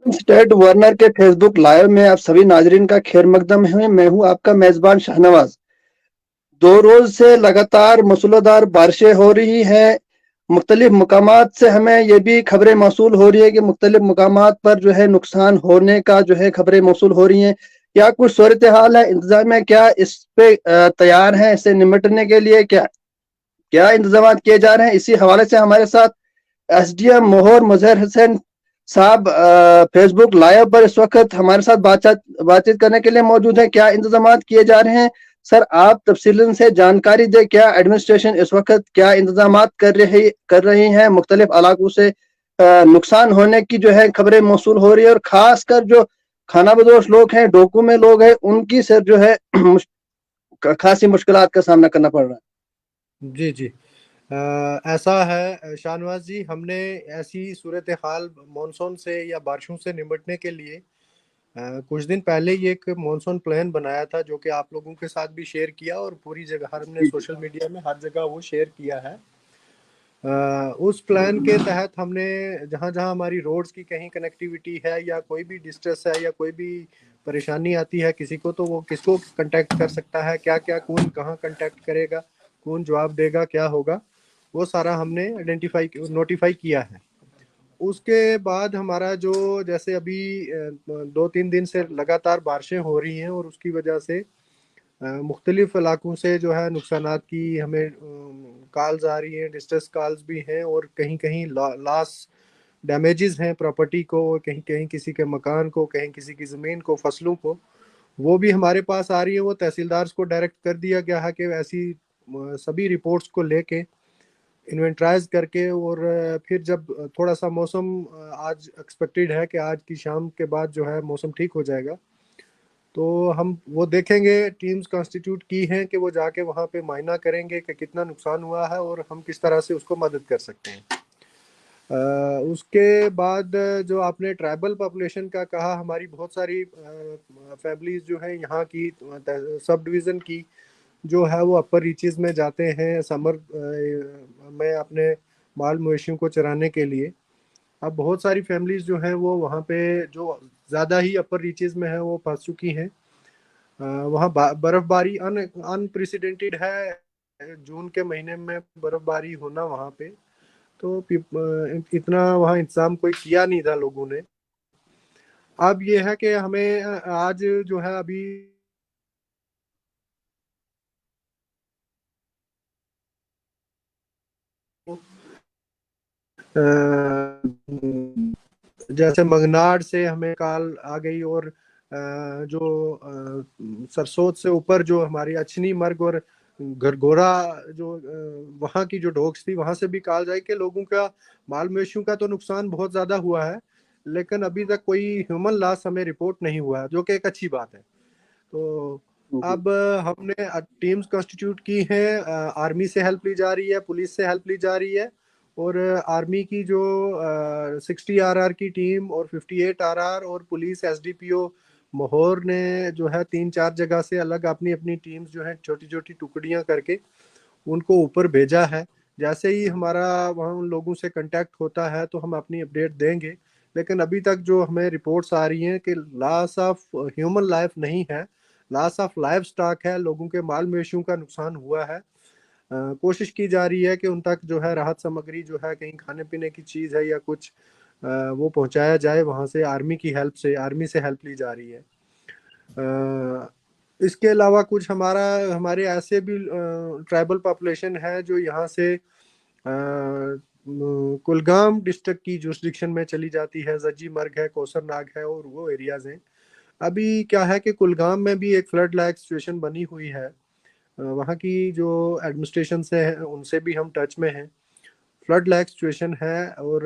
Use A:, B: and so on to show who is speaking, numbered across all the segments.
A: State Warner के Facebook live में आप सभी नाजरीन का खैर मकदम है। मैं हूं आपका मेजबान शाहनवाज। 2 रोज से लगातार मूसलाधार बारिशें हो रही हैं। मुख्तलिफ मकामात से हमें ये भी खबरें मौसूल हो रही है कि मुख्तलिफ मकामात पर जो है नुकसान होने का जो है खबरें मौसूल हो रही हैं। क्या कुछ सूरत हाल है, इंतजाम है, क्या इस पे तैयार हैं, इससे निपटने के लिए क्या क्या इंतजाम किए जा रहे हैं? इसी हवाले से हमारे साथ एसडीएम मोहर मजहर हुसैन साहब फेसबुक लाइव पर इस वक्त हमारे साथ बातचीत करने के लिए मौजूद हैं। क्या इंतजाम किए जा रहे हैं सर? आप तफसीलन से जानकारी दें। क्या एडमिनिस्ट्रेशन इस वक्त क्या इंतजाम कर रही हैं? मुख्तलिफ इलाकों से नुकसान होने की जो है खबरें मौसूल हो रही है, और खासकर जो खाना बदोश लोग हैं, डोकू में लोग हैं, उनकी सर जो है खासी मुश्किलात का सामना करना पड़ रहा है।
B: जी जी। ऐसा है शाहनवाज जी, हमने ऐसी सूरत हाल मानसून से या बारिशों से निपटने के लिए कुछ दिन पहले ही एक मानसून प्लान बनाया था, जो कि आप लोगों के साथ भी शेयर किया और पूरी जगह हमने
A: जी जी।
B: सोशल मीडिया में हर जगह वो शेयर किया है। उस प्लान के तहत हमने जहाँ जहाँ हमारी रोड्स की कहीं कनेक्टिविटी है या कोई भी डिस्ट्रेस है या कोई भी परेशानी आती है किसी को, तो वो किसको कांटेक्ट कर सकता है, क्या क्या कौन कहाँ कांटेक्ट करेगा, कौन जवाब देगा, क्या होगा, वो सारा हमने आइडेंटिफाई नोटिफाई किया है। उसके बाद हमारा जो जैसे अभी 2-3 दिन से लगातार बारिशें हो रही हैं और उसकी वजह से मुख्तलिफ इलाकों से जो है नुकसानात की हमें कॉल्स आ रही हैं, डिस्ट्रेस कॉल्स भी हैं, और कहीं कहीं लॉस डैमेजेस हैं प्रॉपर्टी को, कहीं कहीं किसी के मकान को, कहीं किसी की ज़मीन को, फसलों को, वो भी हमारे पास आ रही है। वो तहसीलदार को डायरेक्ट कर दिया गया है कि ऐसी सभी रिपोर्ट्स को लेके इन्वेंटराइज करके, और फिर जब थोड़ा सा मौसम आज एक्सपेक्टेड है कि आज की शाम के बाद जो है मौसम ठीक हो जाएगा, तो हम वो देखेंगे, टीम्स कॉन्स्टिट्यूट की हैं कि वो जाके वहाँ पे मायना करेंगे कि कितना नुकसान हुआ है और हम किस तरह से उसको मदद कर सकते हैं। उसके बाद जो आपने ट्राइबल पॉपुलेशन का कहा, हमारी बहुत सारी फैमिलीज जो है यहाँ की सब डिवीज़न की जो है वो अपर रीचेस में जाते हैं समर में अपने माल मवेशियों को चराने के लिए। अब बहुत सारी फैमिलीज जो हैं वो वहाँ पे जो ज़्यादा ही अपर रीचेस में है वो फंस चुकी हैं। वहाँ बर्फबारी अनप्रेसिडेंटेड है, जून के महीने में बर्फबारी होना वहाँ पे, तो इतना वहाँ इंतजाम कोई किया नहीं था लोगों ने। अब ये है कि हमें आज जो है अभी अ, जैसे मंगनाड से हमें कॉल आ गई, और जो सरसोद से ऊपर जो हमारी अछनी मर्ग और घरघोरा जो वहाँ की जो डॉग्स थी, वहां से भी कॉल जाए कि लोगों का माल मवेशियों का तो नुकसान बहुत ज्यादा हुआ है, लेकिन अभी तक कोई ह्यूमन लॉस हमें रिपोर्ट नहीं हुआ है, जो कि एक अच्छी बात है। तो
A: जी
B: अब हमने टीम्स कॉन्स्टिट्यूट की हैं, आर्मी से हेल्प ली जा रही है, पुलिस से हेल्प ली जा रही है, और आर्मी की जो 60 RR की टीम और 58 RR और पुलिस SDPO माहौर ने जो है 3-4 जगह से अलग अपनी अपनी टीम्स जो है छोटी छोटी टुकड़ियां करके उनको ऊपर भेजा है। जैसे ही हमारा वहाँ उन लोगों से कांटेक्ट होता है तो हम अपनी अपडेट देंगे, लेकिन अभी तक जो हमें रिपोर्ट्स आ रही हैं कि लॉस ऑफ ह्यूमन लाइफ नहीं है, लॉस ऑफ लाइफ स्टॉक है, लोगों के माल मवेशियों का नुकसान हुआ है। कोशिश की जा रही है कि उन तक जो है राहत सामग्री जो है कहीं खाने पीने की चीज़ है या कुछ वो पहुंचाया जाए, वहां से आर्मी की हेल्प से, आर्मी से हेल्प ली जा रही है। इसके अलावा कुछ हमारे ऐसे भी ट्राइबल पॉपुलेशन है जो यहाँ से कुलगाम डिस्ट्रिक्ट की जुरिस्डिक्शन में चली जाती है, जजी मर्ग है, कौसरनाग है और वो एरियाज हैं। अभी क्या है कि कुलगाम में भी एक फ्लड लाइक सिचुएशन बनी हुई है। वहाँ की जो एडमिनिस्ट्रेशन से है उनसे भी हम टच में हैं। फ्लड लाइक सिचुएशन है, और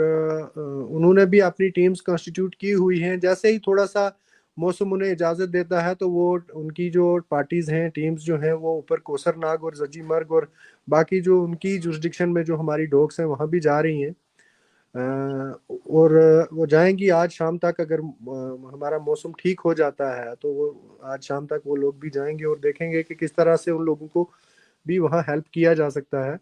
B: उन्होंने भी अपनी टीम्स कॉन्स्टिट्यूट की हुई हैं। जैसे ही थोड़ा सा मौसम उन्हें इजाज़त देता है तो वो उनकी जो पार्टीज हैं, टीम्स जो हैं, वो ऊपर कोसरनाग और जजी मर्ग और बाकी जो उनकी जुरिस्डिक्शन में जो हमारी डॉग्स हैं वहाँ भी जा रही हैं। और वो जाएंगी आज शाम तक, अगर हमारा मौसम ठीक हो जाता है तो वो आज शाम तक वो लोग भी जाएंगे और देखेंगे कि किस तरह से उन लोगों को भी वहाँ हेल्प किया जा सकता है।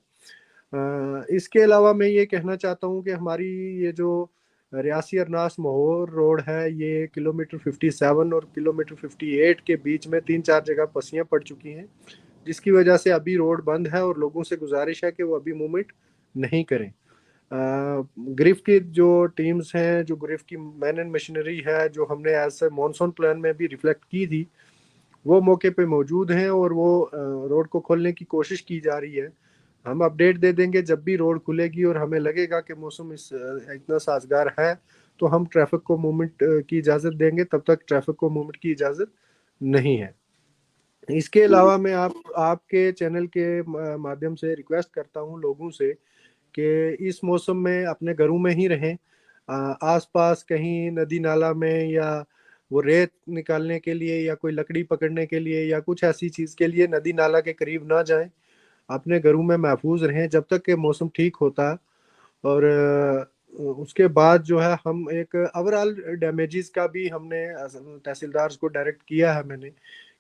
B: इसके अलावा मैं ये कहना चाहता हूँ कि हमारी ये जो रियासी अरनास मोहर रोड है, ये किलोमीटर 57 और किलोमीटर 58 के बीच में 3-4 जगह पस्सियां पड़ चुकी हैं, जिसकी वजह से अभी रोड बंद है और लोगों से गुजारिश है कि वो अभी मूवमेंट नहीं करें। ग्रिफ की जो टीम्स हैं, जो ग्रिफ की मैन एंड मशीनरी है, जो हमने एज ए मॉनसून प्लान में भी रिफ्लेक्ट की थी, वो मौके पे मौजूद हैं और वो रोड को खोलने की कोशिश की जा रही है। हम अपडेट दे देंगे जब भी रोड खुलेगी और हमें लगेगा कि मौसम इतना साजगार है, तो हम ट्रैफिक को मूवमेंट की इजाज़त देंगे। तब तक ट्रैफिक को मूवमेंट की इजाज़त नहीं है। इसके अलावा मैं आपके चैनल के माध्यम से रिक्वेस्ट करता हूँ लोगों से कि इस मौसम में अपने घरों में ही रहें। आसपास कहीं नदी नाला में या वो रेत निकालने के लिए या कोई लकड़ी पकड़ने के लिए या कुछ ऐसी चीज़ के लिए नदी नाला के करीब ना जाएं। अपने घरों में महफूज रहें जब तक कि मौसम ठीक होता है। और उसके बाद जो है हम एक ओवरऑल डैमेजेस का भी हमने तहसीलदार को डायरेक्ट किया है मैंने,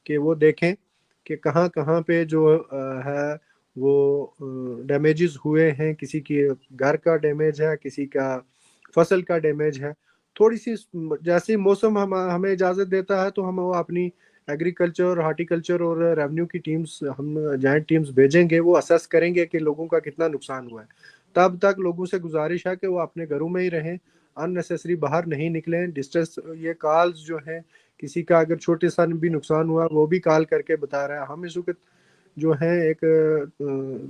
B: कि वो देखें कि कहाँ कहाँ पे जो है वो डैमेजेस हुए हैं। किसी की घर का डैमेज है, किसी का फसल का डैमेज है। थोड़ी सी जैसे मौसम हमें इजाज़त देता है तो हम वो अपनी एग्रीकल्चर, हार्टिकल्चर और रेवेन्यू की टीम्स, हम जॉइंट टीम्स भेजेंगे, वो असेस करेंगे कि लोगों का कितना नुकसान हुआ है। तब तक लोगों से गुजारिश है कि वो अपने घरों में ही रहें, अननेसेसरी बाहर नहीं निकलें। डिस्ट्रेस ये कॉल्स जो हैं, किसी का अगर छोटे सा भी नुकसान हुआ वो भी कॉल करके बता रहा है। हम इस वक्त जो है एक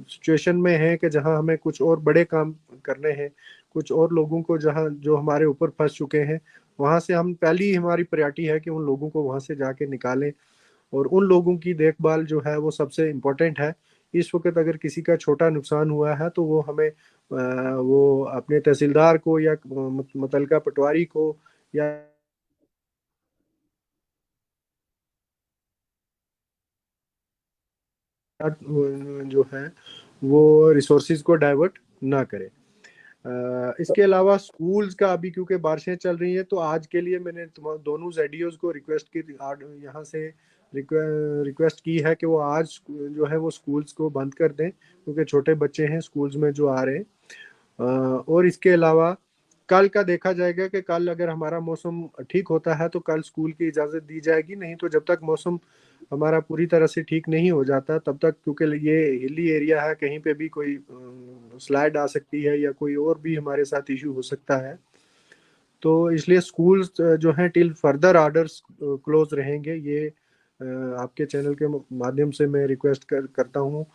B: सिचुएशन में है कि जहां हमें कुछ और बड़े काम करने हैं, कुछ और लोगों को जहां जो हमारे ऊपर फंस चुके हैं, वहां से हम पहली हमारी प्रायोरिटी है कि उन लोगों को वहां से जाके निकालें। और उन लोगों की देखभाल जो है वो सबसे इम्पोर्टेंट है। इस वक्त अगर किसी का छोटा नुकसान हुआ है तो वो हमें वो अपने तहसीलदार को या मुतलका पटवारी को या जो है वो रिसोर्सेज को डाइवर्ट ना करे। इसके अलावा स्कूल्स का अभी क्योंकि बारिशें चल रही हैं, तो आज के लिए मैंने दोनों जेडीओज को रिक्वेस्ट की, यहाँ से रिक्वेस्ट की है कि वो आज जो है वो स्कूल्स को बंद कर दें, क्योंकि छोटे बच्चे हैं स्कूल्स में जो आ रहे हैं। और इसके अलावा कल का देखा जाएगा कि कल अगर हमारा मौसम ठीक होता है तो कल स्कूल की इजाज़त दी जाएगी, नहीं तो जब तक मौसम हमारा पूरी तरह से ठीक नहीं हो जाता तब तक, क्योंकि ये हिली एरिया है, कहीं पे भी कोई स्लाइड आ सकती है या कोई और भी हमारे साथ इशू हो सकता है। तो इसलिए स्कूल्स जो हैं टिल फर्दर ऑर्डर्स क्लोज रहेंगे। ये आपके चैनल के माध्यम से मैं रिक्वेस्ट करता हूँ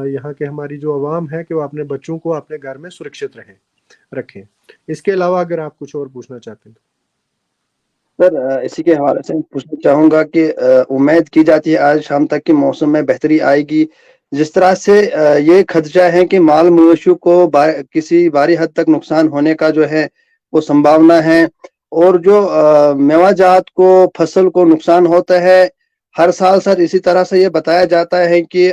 B: यहाँ के हमारी जो आवाम है कि वो अपने बच्चों को अपने घर में सुरक्षित रखें। इसके अलावा अगर आप कुछ और पूछना चाहते हैं तो।
A: सर इसी के हवाले से मैं पूछना चाहूँगा कि उम्मीद की जाती है आज शाम तक कि मौसम में बेहतरी आएगी। जिस तरह से ये खदशा है कि माल मवेशियों को किसी भारी हद तक नुकसान होने का जो है वो संभावना है, और जो मेवाजात को फसल को नुकसान होता है हर साल। सर इसी तरह से ये बताया जाता है कि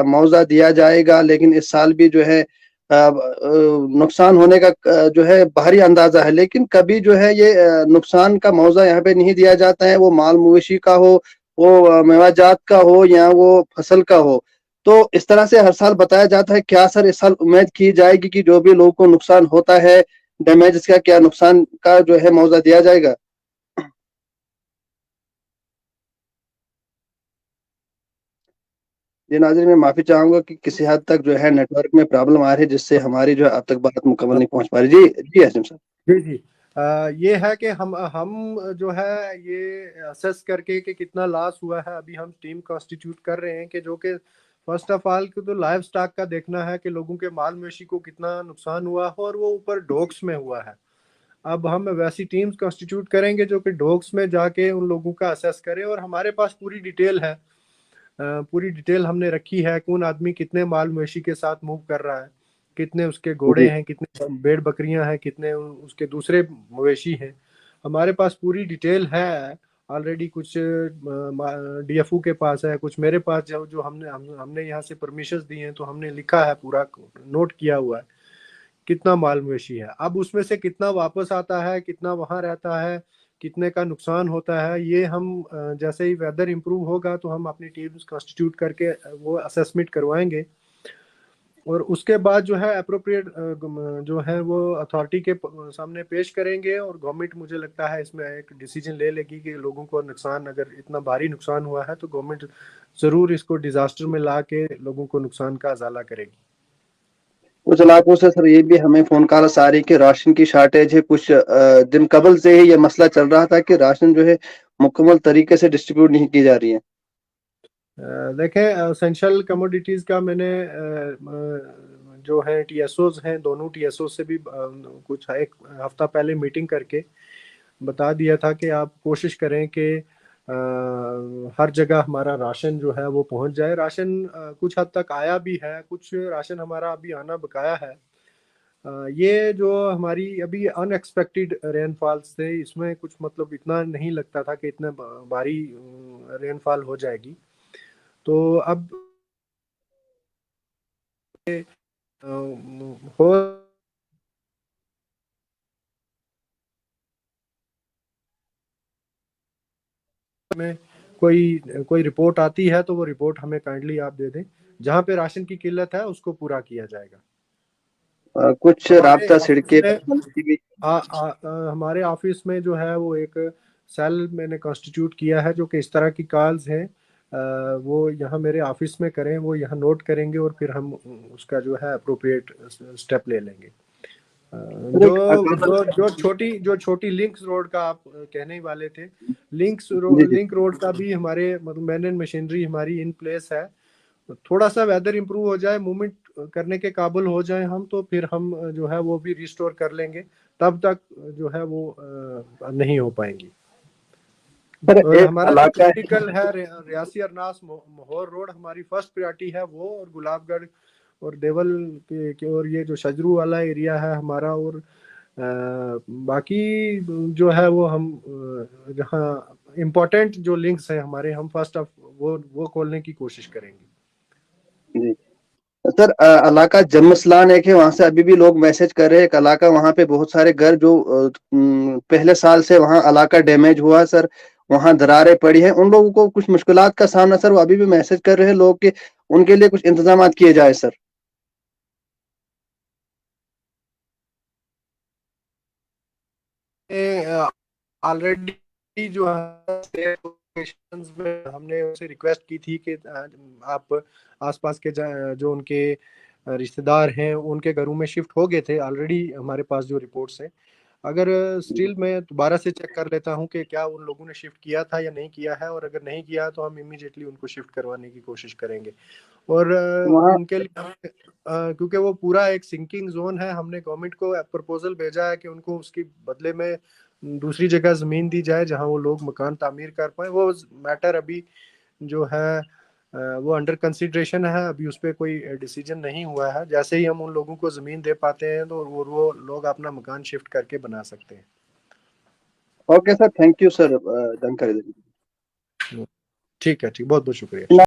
A: मुआवजा दिया जाएगा, लेकिन इस साल भी जो है नुकसान होने का जो है बाहरी अंदाजा है, लेकिन कभी जो है ये नुकसान का मुआवजा यहाँ पे नहीं दिया जाता है। वो माल मवेशी का हो, वो मेवाजात का हो, या वो फसल का हो। तो इस तरह से हर साल बताया जाता है। क्या सर इस साल उम्मीद की जाएगी कि जो भी लोगों को नुकसान होता है डैमेज का, क्या नुकसान का जो है मुआवजा दिया जाएगा? जी नाज़रीन, मैं माफ़ी चाहूँगा कि किसी हद तक जो है नेटवर्क में प्रॉब्लम आ रही है, जिससे हमारी जो है अब तक बात मुकम्मल नहीं पहुँच पा रही। जी, जी हाशिम साहब।
B: जी जी। ये है कि हम जो है ये असेस करके कि कितना लॉस हुआ है, अभी हम टीम कॉन्स्टिट्यूट कर रहे हैं कि जो कि फर्स्ट ऑफ ऑल तो लाइव स्टॉक का देखना है कि लोगों के माल मवेशी को कितना नुकसान हुआ है और वो ऊपर डॉग्स में हुआ है। अब हम वैसी टीम्स कॉन्स्टिट्यूट करेंगे जो कि डॉग्स में जाके उन लोगों का असेस करें, और हमारे पास पूरी डिटेल है। पूरी डिटेल हमने रखी है, कौन आदमी कितने माल मवेशी के साथ मूव कर रहा है, कितने उसके घोड़े
A: जी,
B: हैं, कितने भेड़ बकरियां हैं, कितने उसके दूसरे मवेशी हैं। हमारे पास पूरी डिटेल है ऑलरेडी। कुछ डीएफओ के पास है, कुछ मेरे पास, जो जो हमने यहाँ से परमिशन दी हैं तो हमने लिखा है, पूरा नोट किया हुआ है कितना माल मवेशी है। अब उसमें से कितना वापस आता है, कितना वहां रहता है, कितने का नुकसान होता है, ये हम जैसे ही वेदर इंप्रूव होगा तो हम अपनी टीम्स कॉन्स्टिट्यूट करके वो असेसमेंट करवाएंगे। और उसके बाद जो है अप्रोप्रिएट जो है वो अथॉरिटी के सामने पेश करेंगे, और गवर्नमेंट मुझे लगता है इसमें एक डिसीजन ले लेगी कि लोगों को नुकसान, अगर इतना भारी नुकसान हुआ है तो गवर्नमेंट जरूर इसको डिजास्टर में ला के लोगों को नुकसान का अजाला करेगी।
A: कुछ इलाकों से सर ये भी हमें फोन कॉल्स आ रही कि राशन की शॉर्टेज है। कुछ दिन कबल से ही ये मसला चल रहा था कि राशन जो है मुकम्मल तरीके से डिस्ट्रीब्यूट नहीं की जा रही है।
B: देखें, एसेंशियल कमोडिटीज का मैंने जो है टीएसओज हैं, दोनों टीएसओ से भी कुछ एक हफ्ता पहले मीटिंग करके बता दिया था कि आप कोशिश करें कि हर जगह हमारा राशन जो है वो पहुंच जाए। राशन कुछ हद तक आया भी है, कुछ राशन हमारा अभी आना बकाया है। ये जो हमारी अभी अनएक्सपेक्टेड रेनफॉल्स थे, इसमें कुछ मतलब इतना नहीं लगता था कि इतना भारी रेनफॉल हो जाएगी। तो अब हो में कोई कोई रिपोर्ट आती है तो वो रिपोर्ट हमें काइंडली आप दे दें, जहाँ पे राशन की किल्लत है उसको पूरा किया जाएगा।
A: कुछ
B: हमारे
A: राबता
B: ऑफिस
A: सड़कें
B: में
A: बंद की गई।
B: हमारे ऑफिस में जो है वो एक सेल मैंने कॉन्स्टिट्यूट किया है जो कि इस तरह की कॉल्स हैं वो यहाँ मेरे ऑफिस में करें, वो यहाँ नोट करेंगे और फिर हम उसका जो है अप्रोप्रिएट स्टेप ले लेंगे।
A: सर
B: जो
A: एक
B: जो जो छोटी लिंक्स रोड का आप कहने ही वाले थे,
A: जी जी।
B: लिंक रोड का भी हमारे मतलब मैन एंड मशीनरी हमारी इन प्लेस है। थोड़ा सा वेदर इंप्रूव हो जाए, मूवमेंट करने के काबिल हो जाए हम, तो फिर हम जो है वो भी रिस्टोर कर लेंगे। तब तक जो है वो नहीं हो पाएंगी।
A: सर
B: और
A: एक
B: हमारा जो
A: इलाका है।
B: क्रिटिकल है रियासी अरनास मोहर रोड, हमारी फर्स्ट प्रायोरिटी है वो, और गुलाबगढ़ और देवल के और ये जो शजरू वाला एरिया है हमारा, और बाकी जो है वो हम जहाँ इम्पोर्टेंट जो लिंक्स हैं हमारे, हम फर्स्ट ऑफ वो खोलने की कोशिश करेंगे।
A: जी सर इलाका जमसलान एक है, वहां से अभी भी लोग मैसेज कर रहे हैं। एक इलाका वहां पे बहुत सारे घर जो पहले साल से वहां इलाका डैमेज हुआ है सर, वहां दरारें पड़ी हैं, उन लोगों को कुछ मुश्किलात का सामना सर, वो अभी भी मैसेज कर रहे हैं लोग कि उनके लिए कुछ इंतजाम किए जाए सर।
B: ऑलरेडी जो है स्टेट लोकेशंस में हमने उनसे रिक्वेस्ट की थी कि आप आसपास के जो उनके रिश्तेदार हैं उनके घरों में शिफ्ट हो गए थे ऑलरेडी, हमारे पास जो रिपोर्ट्स हैं। अगर स्टिल मैं दोबारा से चेक कर लेता हूं कि क्या उन लोगों ने शिफ्ट किया था या नहीं किया है, और अगर नहीं किया तो हम इमीडिएटली उनको शिफ्ट करवाने की कोशिश करेंगे। और
A: वहाँ
B: उनके लिए क्योंकि वो पूरा एक सिंकिंग जोन है, हमने गवर्नमेंट को प्रपोजल भेजा है कि उनको उसकी बदले में दूसरी जगह जमीन दी जाए जहां वो लोग मकान तामीर कर पाए। वो मैटर अभी जो है वो अंडर कंसिडरेशन है, अभी उस पर कोई डिसीजन नहीं हुआ है। जैसे ही हम उन लोगों को जमीन दे पाते हैं तो वो लोग अपना मकान शिफ्ट करके बना सकते हैं।
A: Okay sir, thank you sir जानकारी देने के लिए।
B: ठीक है, ठीक, बहुत बहुत शुक्रिया।